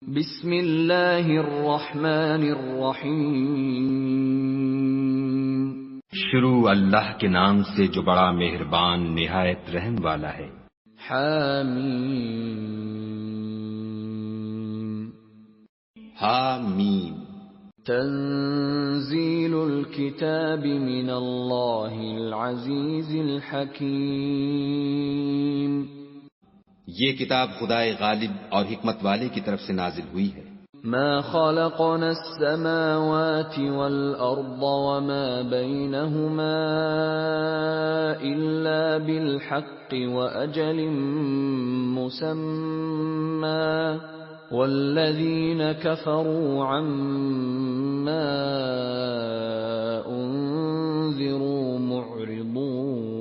بسم اللہ الرحمن الرحیم۔ شروع اللہ کے نام سے جو بڑا مہربان نہایت رحم والا ہے۔ حامیم۔ حامیم۔ تنزیل الکتاب من اللہ العزیز الحکیم۔ یہ کتاب خدائے غالب اور حکمت والے کی طرف سے نازل ہوئی ہے۔ ما خلقنا السماوات والأرض وما بينهما إلا بالحق وأجل مسمى والذين كفروا عما أنذروا معرضون۔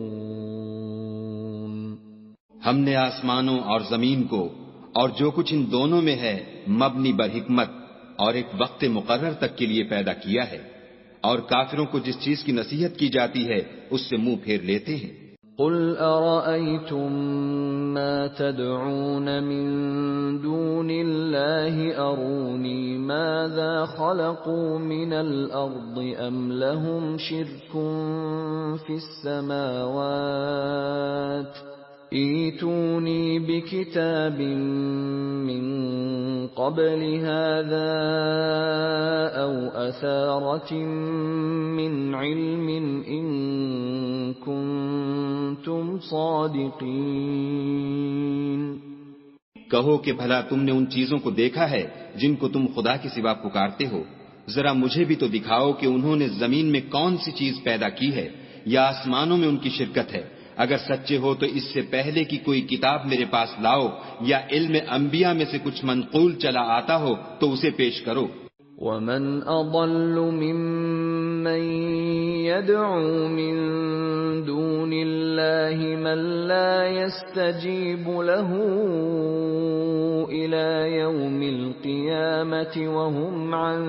ہم نے آسمانوں اور زمین کو اور جو کچھ ان دونوں میں ہے مبنی بر حکمت اور ایک وقت مقرر تک کے لیے پیدا کیا ہے، اور کافروں کو جس چیز کی نصیحت کی جاتی ہے اس سے منہ پھیر لیتے ہیں۔ قل ارأيتم ما تدعون من دون الله اروني ماذا خلقوا من الارض ام لهم شرك في السماوات ایتونی بکتاب من قبل هذا او اثارة من علم ان کنتم صادقین۔ کہو کہ بھلا تم نے ان چیزوں کو دیکھا ہے جن کو تم خدا کے سوا پکارتے ہو؟ ذرا مجھے بھی تو دکھاؤ کہ انہوں نے زمین میں کون سی چیز پیدا کی ہے یا آسمانوں میں ان کی شرکت ہے۔ اگر سچے ہو تو اس سے پہلے کی کوئی کتاب میرے پاس لاؤ یا علم انبیاء میں سے کچھ منقول چلا آتا ہو تو اسے پیش کرو۔ ومن اضل ممن يدعو من دون الله من لا يستجيب له الى يوم القيامة وهم عن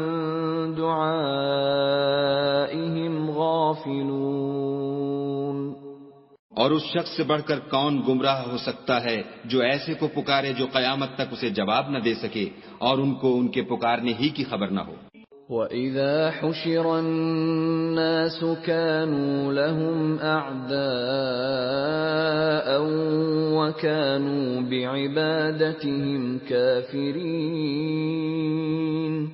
دعائهم غافلون۔ اور اس شخص سے بڑھ کر کون گمراہ ہو سکتا ہے جو ایسے کو پکارے جو قیامت تک اسے جواب نہ دے سکے اور ان کو ان کے پکارنے ہی کی خبر نہ ہو۔ وَإِذَا حُشِرَ النَّاسُ كَانُوا لَهُمْ أَعْدَاءً وَكَانُوا بِعِبَادَتِهِمْ كَافِرِينَ۔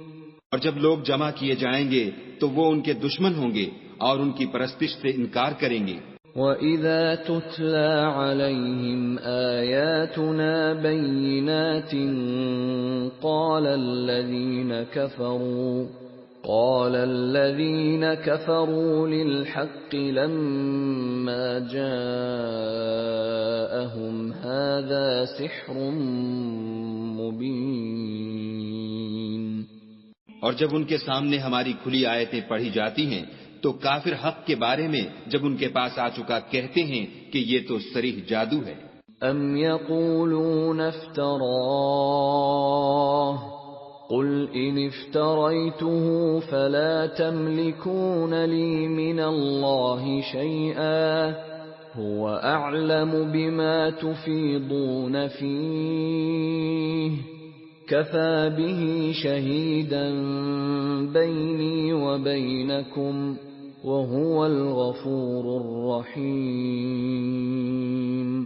اور جب لوگ جمع کیے جائیں گے تو وہ ان کے دشمن ہوں گے اور ان کی پرستش سے انکار کریں گے۔ وَإِذَا تُتْلَى عَلَيْهِمْ آيَاتُنَا بَيِّنَاتٍ قَالَ الَّذِينَ كَفَرُوا لِلْحَقِّ لَمَّا جَاءَهُمْ هَذَا سِحْرٌ مُبِينٌ۔ اور جب ان کے سامنے ہماری کھلی آیتیں پڑھی جاتی ہیں تو کافر حق کے بارے میں جب ان کے پاس آ چکا کہتے ہیں کہ یہ تو صریح جادو ہے۔ ام یقولون افتراہ قل ان افتریته فلا تملكون لي من الله شيئا هو اعلم بما تفيضون فيه كفى به شهيدا بيني وبينكم وَهُوَ الْغَفُورُ الرَّحِيمُ۔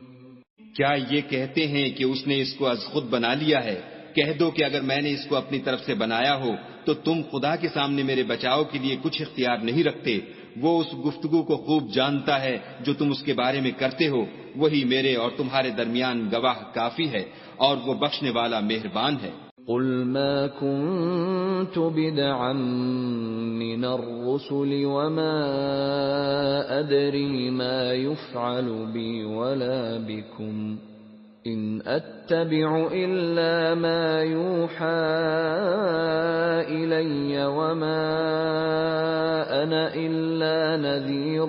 کیا یہ کہتے ہیں کہ اس نے اس کو از خود بنا لیا ہے؟ کہہ دو کہ اگر میں نے اس کو اپنی طرف سے بنایا ہو تو تم خدا کے سامنے میرے بچاؤ کے لیے کچھ اختیار نہیں رکھتے۔ وہ اس گفتگو کو خوب جانتا ہے جو تم اس کے بارے میں کرتے ہو، وہی میرے اور تمہارے درمیان گواہ کافی ہے، اور وہ بخشنے والا مہربان ہے۔ قل ما كنت بدعا من الرسل وما أدري ما يفعل بي ولا بكم إن أتبع إلا ما يوحى إلي وما أنا إلا نذير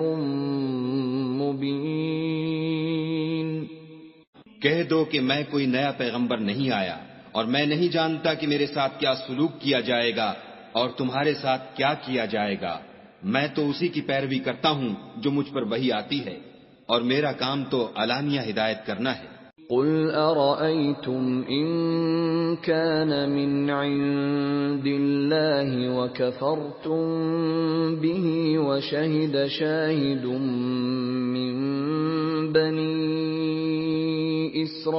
مبين۔ کہہ دو کہ میں کوئی نیا پیغمبر نہیں آیا اور میں نہیں جانتا کہ میرے ساتھ کیا سلوک کیا جائے گا اور تمہارے ساتھ کیا کیا جائے گا۔ میں تو اسی کی پیروی کرتا ہوں جو مجھ پر وحی آتی ہے، اور میرا کام تو علانیہ ہدایت کرنا ہے۔ قل ارأيتم ان كان من عند الله وكفرتم به وشهد شاهد من بني إسرائيل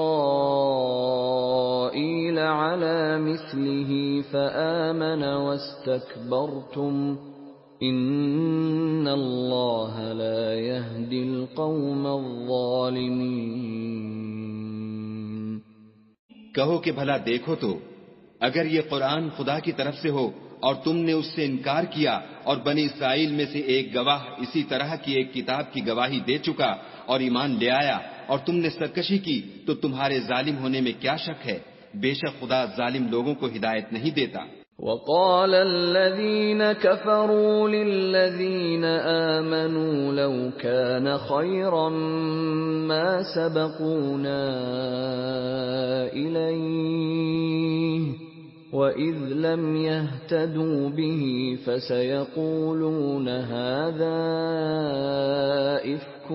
على مثله فآمن واستكبرتم ان اللہ لا يهدی القوم الظالمین۔ کہو کہ بھلا دیکھو تو اگر یہ قرآن خدا کی طرف سے ہو اور تم نے اس سے انکار کیا اور بنی اسرائیل میں سے ایک گواہ اسی طرح کی ایک کتاب کی گواہی دے چکا اور ایمان لے آیا اور تم نے سرکشی کی تو تمہارے ظالم ہونے میں کیا شک ہے؟ بے شک خدا ظالم لوگوں کو ہدایت نہیں دیتا۔ وقال الذين كفروا للذين آمنوا لو كان خيرا ما سبقونا إليه وإذ لم يهتدوا به فسيقولون هذا إفك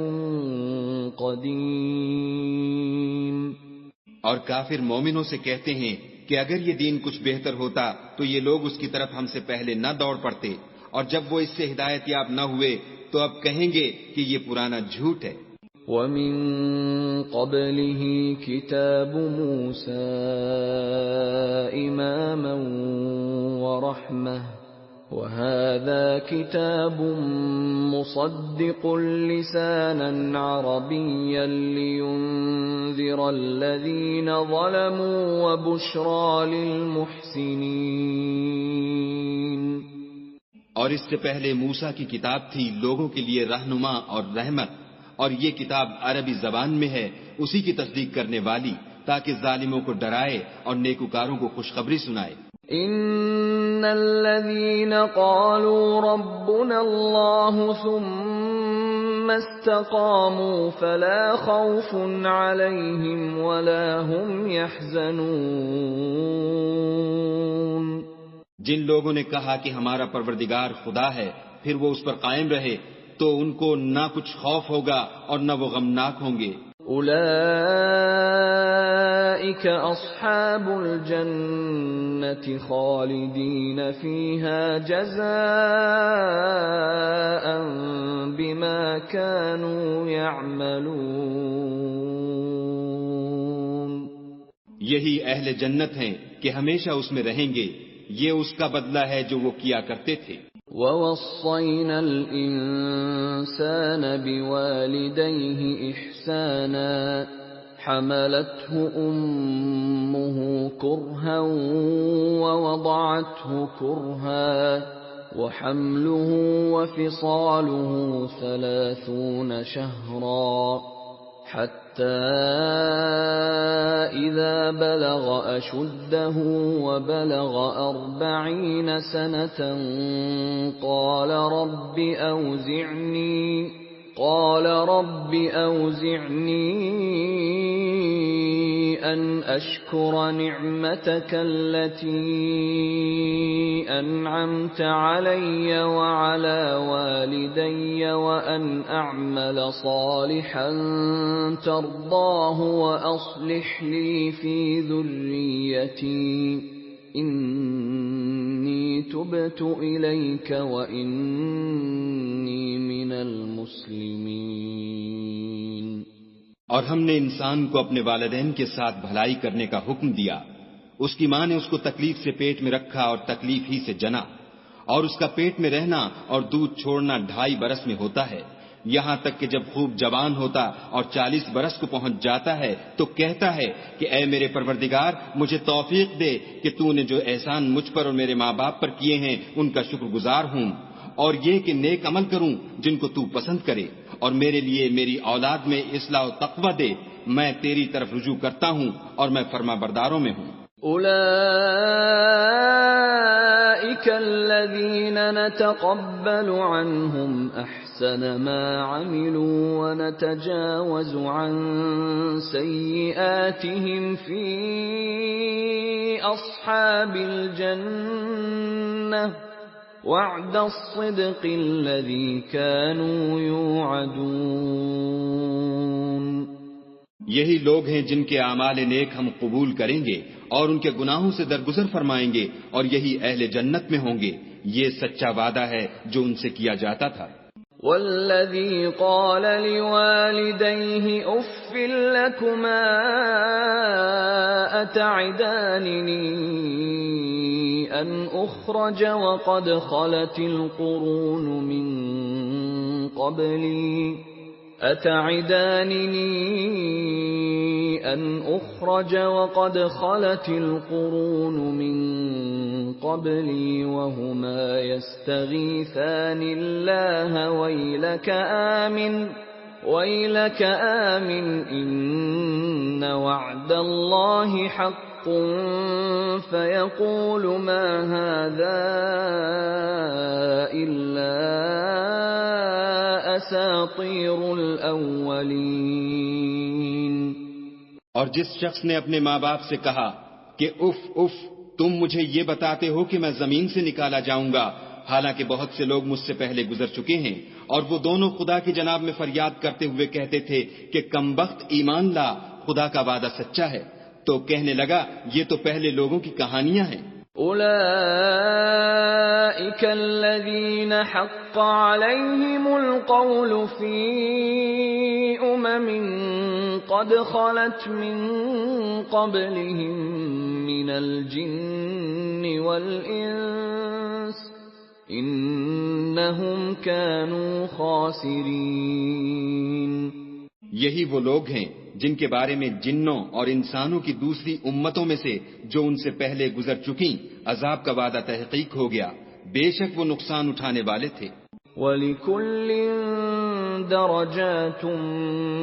قديم۔ اور کافر مومنوں سے کہتے ہیں کہ اگر یہ دین کچھ بہتر ہوتا تو یہ لوگ اس کی طرف ہم سے پہلے نہ دوڑ پڑتے، اور جب وہ اس سے ہدایت یاب نہ ہوئے تو اب کہیں گے کہ یہ پرانا جھوٹ ہے۔ وَمِن قَبْلِهِ كِتَابُ مُوسَىٰ إِمَامًا وَرَحْمَةً وَهَٰذَا كِتَابٌ مُصَدِّقٌ لِّسَانًا عَرَبِيًّا لِّيُنذِرَ الَّذِينَ ظَلَمُوا وَبُشْرَىٰ لِلْمُحْسِنِينَ۔ اور اس سے پہلے موسیٰ کی کتاب تھی لوگوں کے لیے رہنما اور رحمت، اور یہ کتاب عربی زبان میں ہے اسی کی تصدیق کرنے والی، تاکہ ظالموں کو ڈرائے اور نیکوکاروں کو خوشخبری سنائے۔ ان الذين قالوا ربنا الله ثم استقاموا فلا خوف عليهم ولا هم يحزنون۔ جن لوگوں نے کہا کہ ہمارا پروردگار خدا ہے پھر وہ اس پر قائم رہے تو ان کو نہ کچھ خوف ہوگا اور نہ وہ غمناک ہوں گے۔ اولئک اصحاب الجنة خالدین فیہا جزاء بما كانوا یعملون۔ یہی اہل جنت ہیں کہ ہمیشہ اس میں رہیں گے، یہ اس کا بدلہ ہے جو وہ کیا کرتے تھے۔ وَوَصَّيْنَا الْإِنسَانَ بِوَالِدَيْهِ إِحْسَانًا حَمَلَتْهُ أُمُّهُ كُرْهًا وَوَضَعَتْهُ كُرْهًا وَحَمْلُهُ وَفِصَالُهُ 30 شهرا حتى إذا بلغ أشده وبلغ 40 سنة قال رب أوزعني أن أشكر نعمتك التي أنعمت علي وعلى والدي وأن أعمل صالحا ترضاه وأصلح لي في ذريتي إني تبت إليك وإني من المسلمين۔ اور ہم نے انسان کو اپنے والدین کے ساتھ بھلائی کرنے کا حکم دیا۔ اس کی ماں نے اس کو تکلیف سے پیٹ میں رکھا اور تکلیف ہی سے جنا، اور اس کا پیٹ میں رہنا اور دودھ چھوڑنا 2.5 برس میں ہوتا ہے، یہاں تک کہ جب خوب جوان ہوتا اور 40 برس کو پہنچ جاتا ہے تو کہتا ہے کہ اے میرے پروردگار مجھے توفیق دے کہ تو نے جو احسان مجھ پر اور میرے ماں باپ پر کیے ہیں ان کا شکر گزار ہوں، اور یہ کہ نیک عمل کروں جن کو تو پسند کرے، اور میرے لیے میری اولاد میں اصلاح و تقوی دے، میں تیری طرف رجوع کرتا ہوں اور میں فرما برداروں میں ہوں۔ اولئک الذین نتقبل عنہم احسن ما عملوا ونتجاوز عن سیئاتهم فی اصحاب الجنہ وعد الصدق الذي كانوا يوعدون۔ یہی لوگ ہیں جن کے اعمال نیک ہم قبول کریں گے اور ان کے گناہوں سے درگزر فرمائیں گے، اور یہی اہل جنت میں ہوں گے۔ یہ سچا وعدہ ہے جو ان سے کیا جاتا تھا۔ والذی قال لوالدیہ اف لکما اتعداننی ان اخرج وقد خلت القرون من قبلی أتعدانني أن أخرج وقد خلت القرون من قبلي وهما يستغيثان الله ويلك آمن إن وعد الله حق فيقول ما هذا إلا أساطير الأولين۔ اور جس شخص نے اپنے ماں باپ سے کہا کہ اف اف، تم مجھے یہ بتاتے ہو کہ میں زمین سے نکالا جاؤں گا، حالانکہ بہت سے لوگ مجھ سے پہلے گزر چکے ہیں، اور وہ دونوں خدا کی جناب میں فریاد کرتے ہوئے کہتے تھے کہ کمبخت ایمان لا، خدا کا وعدہ سچا ہے، تو کہنے لگا یہ تو پہلے لوگوں کی کہانیاں ہیں۔ اولئک الذین حق علیہم القول فی قد خلت من قبلهم من الجن والانس انہم كانوا خاسرین۔ یہی وہ لوگ ہیں جن کے بارے میں جنوں اور انسانوں کی دوسری امتوں میں سے جو ان سے پہلے گزر چکی عذاب کا وعدہ تحقیق ہو گیا، بے شک وہ نقصان اٹھانے والے تھے۔ وَلِكُلٍّ دَرَجَاتٌ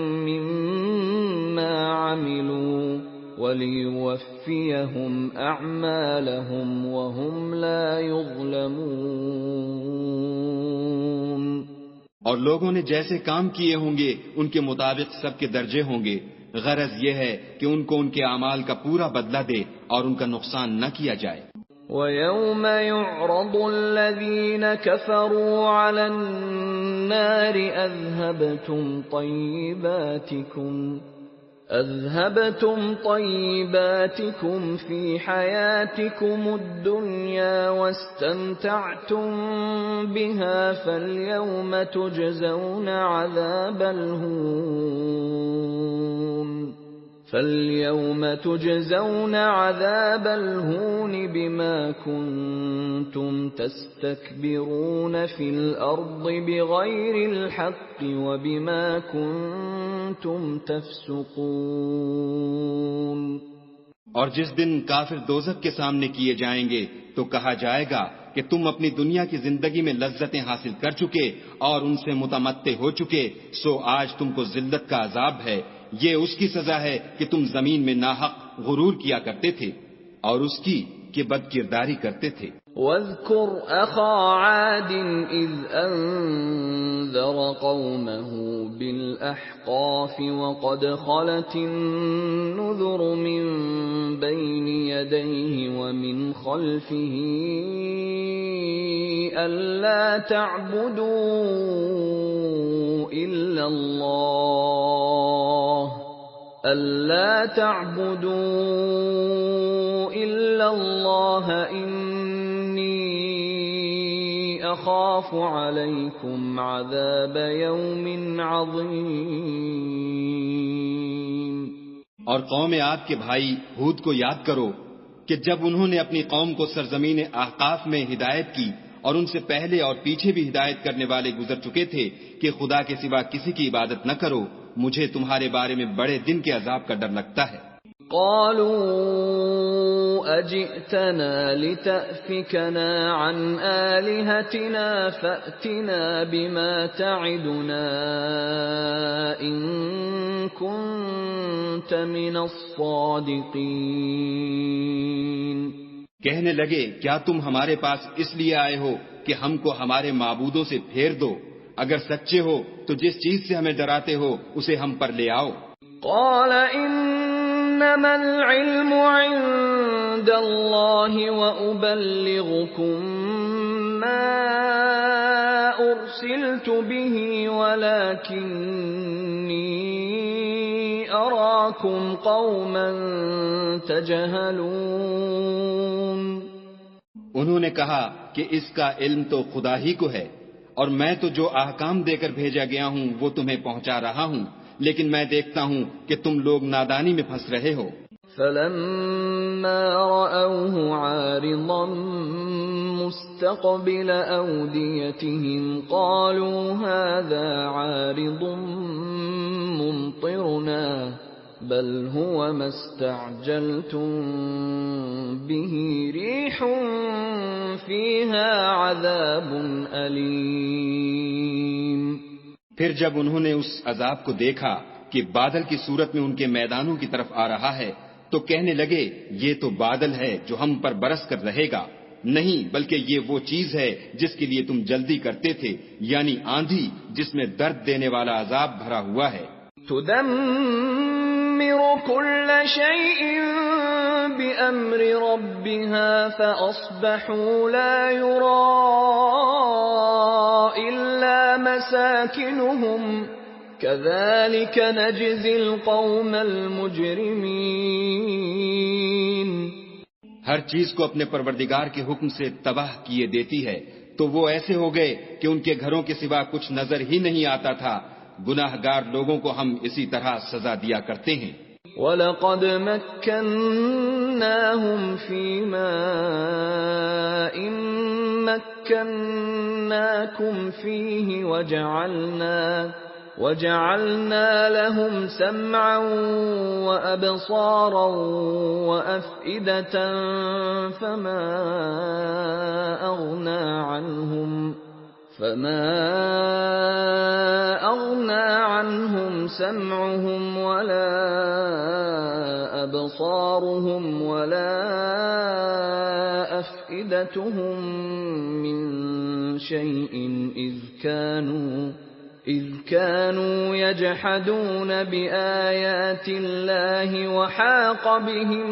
مِّمَّا عَمِلُوا وَلِيُوَفِّيَهُمْ أَعْمَالَهُمْ وَهُمْ لَا يُظْلَمُونَ۔ اور لوگوں نے جیسے کام کیے ہوں گے ان کے مطابق سب کے درجے ہوں گے، غرض یہ ہے کہ ان کو ان کے اعمال کا پورا بدلہ دے اور ان کا نقصان نہ کیا جائے۔ وَيَوْمَ يُعْرَضُ الَّذِينَ كَفَرُوا عَلَى النَّارِ أَذْهَبْتُمْ طَيِّبَاتِكُمْ فِي حَيَاتِكُمُ الدُّنْيَا وَاسْتَمْتَعْتُمْ بِهَا فَالْيَوْمَ تُجْزَوْنَ عَذَابَ الْهُونِ بِمَا كُنتُمْ تَسْتَكْبِرُونَ فِي الْأَرْضِ بِغَيْرِ الْحَقِّ وَبِمَا كُنتُمْ تَفْسُقُونَ۔ اور جس دن کافر دوزخ کے سامنے کیے جائیں گے تو کہا جائے گا کہ تم اپنی دنیا کی زندگی میں لذتیں حاصل کر چکے اور ان سے متمتع ہو چکے، سو آج تم کو ذلت کا عذاب ہے، یہ اس کی سزا ہے کہ تم زمین میں ناحق غرور کیا کرتے تھے اور اس کی کہ بد کرداری کرتے تھے۔ وَاذْكُرْ أَخَا عَادٍ إِذْ أَنذَرَ قَوْمَهُ بِالْأَحْقَافِ وَقَدْ خَلَتِ النُّذُرُ مِنْ بَيْنِ يَدَيْهِ وَمِنْ خَلْفِهِ أَلَّا تَعْبُدُوا إِلَّا اللَّهَ إِنِّي أَخَافُ عَلَيْكُمْ عَذَابَ يَوْمٍ عَظِيمٍ۔ اور قوم عاد کے بھائی ہود کو یاد کرو کہ جب انہوں نے اپنی قوم کو سرزمین احقاف میں ہدایت کی اور ان سے پہلے اور پیچھے بھی ہدایت کرنے والے گزر چکے تھے کہ خدا کے سوا کسی کی عبادت نہ کرو، مجھے تمہارے بارے میں بڑے دن کے عذاب کا ڈر لگتا ہے۔ قالوا أجئتنا لتأفكنا عن آلهتنا فأتنا بما تعدنا إن كنت من الصادقين۔ کہنے لگے کیا تم ہمارے پاس اس لیے آئے ہو کہ ہم کو ہمارے معبودوں سے پھیر دو؟ اگر سچے ہو تو جس چیز سے ہمیں ڈراتے ہو اسے ہم پر لے آؤ۔ قال انما العلم عند الله وابلغكم ما ارسلت به ولكني أراكم قوما تجهلون. انہوں نے کہا کہ اس کا علم تو خدا ہی کو ہے، اور میں تو جو احکام دے کر بھیجا گیا ہوں وہ تمہیں پہنچا رہا ہوں، لیکن میں دیکھتا ہوں کہ تم لوگ نادانی میں پھنس رہے ہو. فَلَمَّا رَأَوْهُ عَارِضًا مُسْتَقْبِلَ أَوْدِيَتِهِمْ قَالُوا هَذَا عَارِضٌ مُمْطِرُنَا بَلْ هُوَ مَا اسْتَعْجَلْتُمْ بِهِ رِيحٌ فِيهَا عَذَابٌ أَلِيمٌ. پھر جب انہوں نے اس عذاب کو دیکھا کہ بادل کی صورت میں ان کے میدانوں کی طرف آ رہا ہے تو کہنے لگے یہ تو بادل ہے جو ہم پر برس کر رہے گا، نہیں بلکہ یہ وہ چیز ہے جس کے لیے تم جلدی کرتے تھے، یعنی آندھی جس میں درد دینے والا عذاب بھرا ہوا ہے. تدمر كل شيء بأمر ربها فأصبحوا لا يرى إلا مساكنهم كذلك نجزي القوم المجرمين. ہر چیز کو اپنے پروردگار کے حکم سے تباہ کیے دیتی ہے، تو وہ ایسے ہو گئے کہ ان کے گھروں کے سوا کچھ نظر ہی نہیں آتا تھا. گناہ گار لوگوں کو ہم اسی طرح سزا دیا کرتے ہیں. وَلَقَدْ مَكَّنَّاهُمْ فِي مَاءٍ مَكَّنَّاكُمْ فِيهِ وَجَعَلْنَا لَهُمْ سَمْعًا وَأَبْصَارًا وَأَفْئِدَةً فَمَا أَغْنَى عَنْهُمْ سَمْعُهُمْ وَلَا أَبْصَارُهُمْ وَلَا أَفْئِدَتُهُمْ مِنْ شَيْءٍ إِذْ كَانُوا يَجْحَدُونَ بِآيَاتِ اللَّهِ وَحَاقَ بِهِمْ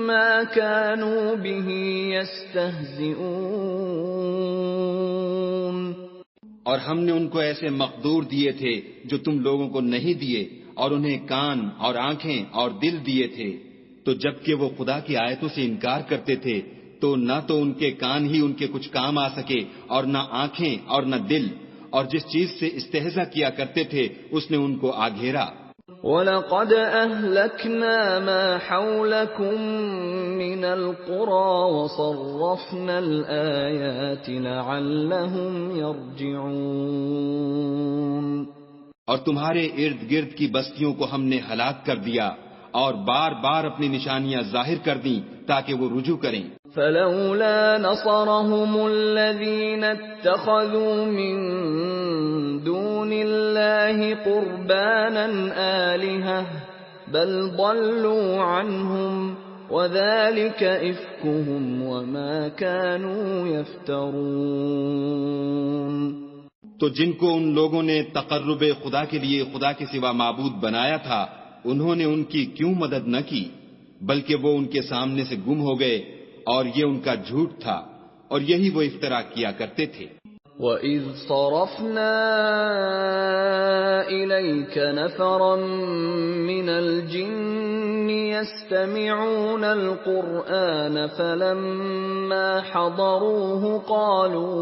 مَا كَانُوا بِهِ يَسْتَهْزِئُونَ. اور ہم نے ان کو ایسے مقدور دیے تھے جو تم لوگوں کو نہیں دیے، اور انہیں کان اور آنکھیں اور دل دیے تھے، تو جب کہ وہ خدا کی آیتوں سے انکار کرتے تھے تو نہ تو ان کے کان ہی ان کے کچھ کام آ سکے اور نہ آنکھیں اور نہ دل، اور جس چیز سے استہزا کیا کرتے تھے اس نے ان کو آ گھیرا. وَلَقَدْ أَهْلَكْنَا مَا حَوْلَكُمْ مِنَ الْقُرَى وَصَرَّفْنَا الْآيَاتِ لَعَلَّهُمْ يَرْجِعُونَ. اور تمہارے ارد گرد کی بستیوں کو ہم نے ہلاک کر دیا اور بار بار اپنی نشانیاں ظاہر کر دیں تاکہ وہ رجوع کریں. فَلَوْلَا نَصَرَهُمُ الَّذِينَ اتَّخَذُوا مِن دُونِ اللَّهِ قُرْبَانًا آلِهَةً بَلْ ضَلُّوا عَنْهُمْ وَذَلِكَ إِفْكُهُمْ وَمَا كَانُوا يَفْتَرُونَ. تو جن کو ان لوگوں نے تقرب خدا کے لیے خدا کے سوا معبود بنایا تھا انہوں نے ان کی کیوں مدد نہ کی، بلکہ وہ ان کے سامنے سے گم ہو گئے، اور یہ ان کا جھوٹ تھا اور یہی وہ افترا کیا کرتے تھے. وَإِذْ صَرَفْنَا إِلَيْكَ نَفَرًا مِّنَ الْجِنِّ يَسْتَمِعُونَ الْقُرْآنَ فَلَمَّا حَضَرُوهُ قَالُوا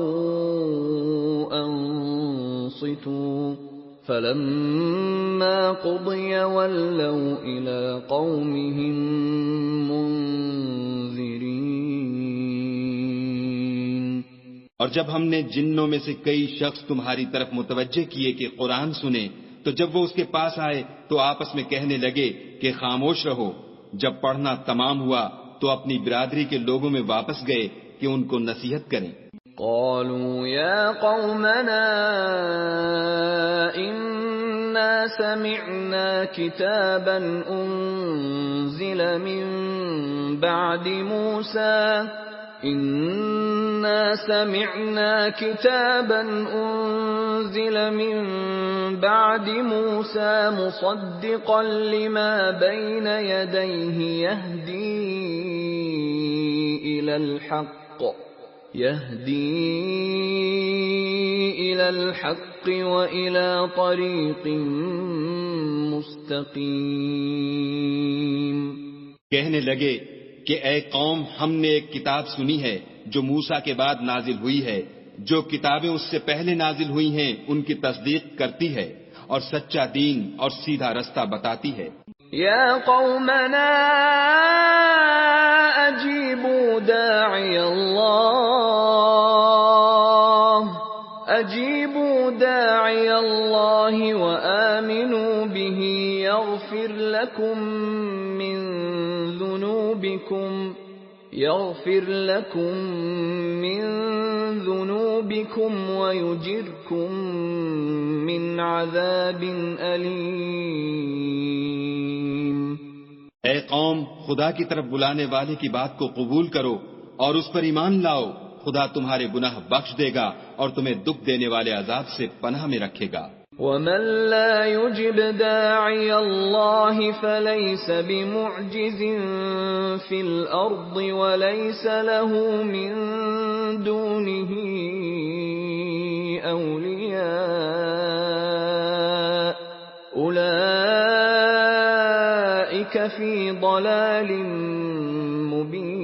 أَنصِتُوا فَلَمَّا قُضِيَ وَلَّوْا إِلَى قَوْمِهِمْ مُنذِرِينَ. اور جب ہم نے جنوں میں سے کئی شخص تمہاری طرف متوجہ کیے کہ قرآن سنیں تو جب وہ اس کے پاس آئے تو آپس میں کہنے لگے کہ خاموش رہو. جب پڑھنا تمام ہوا تو اپنی برادری کے لوگوں میں واپس گئے کہ ان کو نصیحت کریں. قالوا يا قومنا إنا سمعنا كتابا أنزل من بعد موسى مصدقا لما بين يديه يهدي إلى الحق يهدي إلى الحق وإلى طريق مستقيم. کہنے لگے کہ اے قوم، ہم نے ایک کتاب سنی ہے جو موسیٰ کے بعد نازل ہوئی ہے، جو کتابیں اس سے پہلے نازل ہوئی ہیں ان کی تصدیق کرتی ہے اور سچا دین اور سیدھا رستہ بتاتی ہے. يا قومنا أجيبوا داعي الله وآمنوا به يغفر لكم من ذنوبكم ويجركم من عذاب أليم. اے قوم، خدا کی طرف بلانے والے کی بات کو قبول کرو اور اس پر ایمان لاؤ، خدا تمہارے گناہ بخش دے گا اور تمہیں دکھ دینے والے عذاب سے پناہ میں رکھے گا. ومن لا يجب داعي الله فليس بمعجز في الأرض وليس له من دونه أولياء أولئك في ضلال مبين.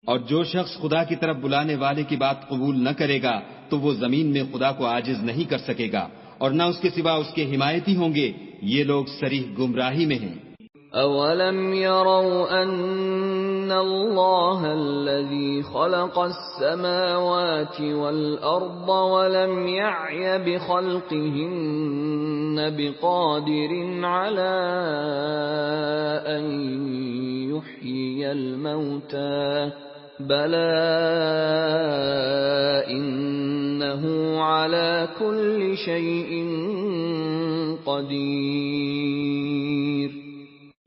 اور جو شخص خدا کی طرف بلانے والے کی بات قبول نہ کرے گا تو وہ زمین میں خدا کو عاجز نہیں کر سکے گا اور نہ اس کے سوا اس کے حمایتی ہوں گے. یہ لوگ صریح گمراہی میں ہیں. اولم يروا ان الله الذي خلق السماوات والارض ولم يعي بخلقهن بقادر على ان يحيي الموتى بلى انه على كل شيء قدير.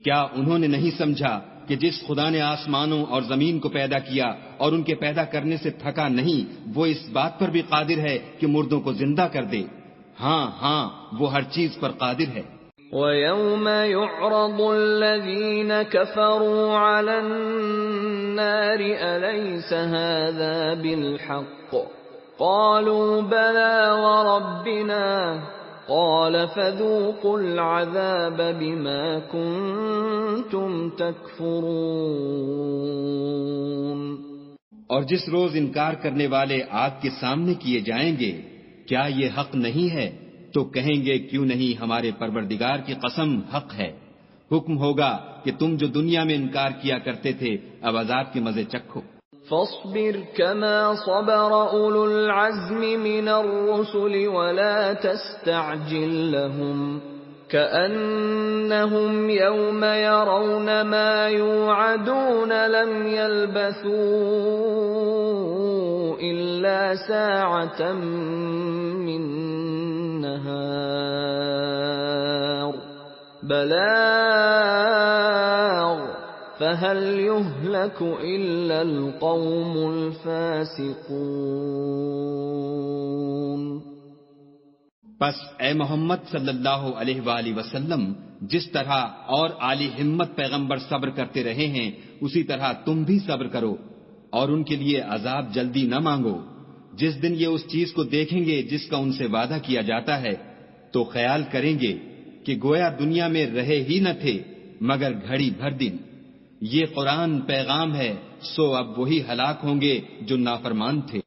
کیا انہوں نے نہیں سمجھا کہ جس خدا نے آسمانوں اور زمین کو پیدا کیا اور ان کے پیدا کرنے سے تھکا نہیں، وہ اس بات پر بھی قادر ہے کہ مردوں کو زندہ کر دے. ہاں وہ ہر چیز پر قادر ہے. وَيَوْمَ يُعْرَضُ الَّذِينَ كَفَرُوا عَلَى النَّارِ أَلَيْسَ هَذَا بِالْحَقِّ قَالُوا بَلَى وَرَبِّنَا قَالَ فَذُوقُوا الْعَذَابَ بِمَا كُنتُمْ تَكْفُرُونَ. اور جس روز انکار کرنے والے آگ کے سامنے کیے جائیں گے، کیا یہ حق نہیں ہے؟ تو کہیں گے کیوں نہیں، ہمارے پروردگار کی قسم حق ہے. حکم ہوگا کہ تم جو دنیا میں انکار کیا کرتے تھے اب عذاب کے مزے چکھو. فاصبر كما صبر أولو العزم من الرسل ولا تستعجل لهم كأنهم يوم يرون ما يوعدون لم يلبثوا إلا ساعة من نهار بلاغ فَهَلْ يُهْلَكُ إِلَّا الْقَوْمُ الْفَاسِقُونَ. پس اے محمد صلی اللہ علیہ وآلہ وسلم، جس طرح اور عالی ہمت پیغمبر صبر کرتے رہے ہیں اسی طرح تم بھی صبر کرو اور ان کے لیے عذاب جلدی نہ مانگو. جس دن یہ اس چیز کو دیکھیں گے جس کا ان سے وعدہ کیا جاتا ہے تو خیال کریں گے کہ گویا دنیا میں رہے ہی نہ تھے مگر گھڑی بھر دن. یہ قرآن پیغام ہے، سو اب وہی ہلاک ہوں گے جو نافرمان تھے.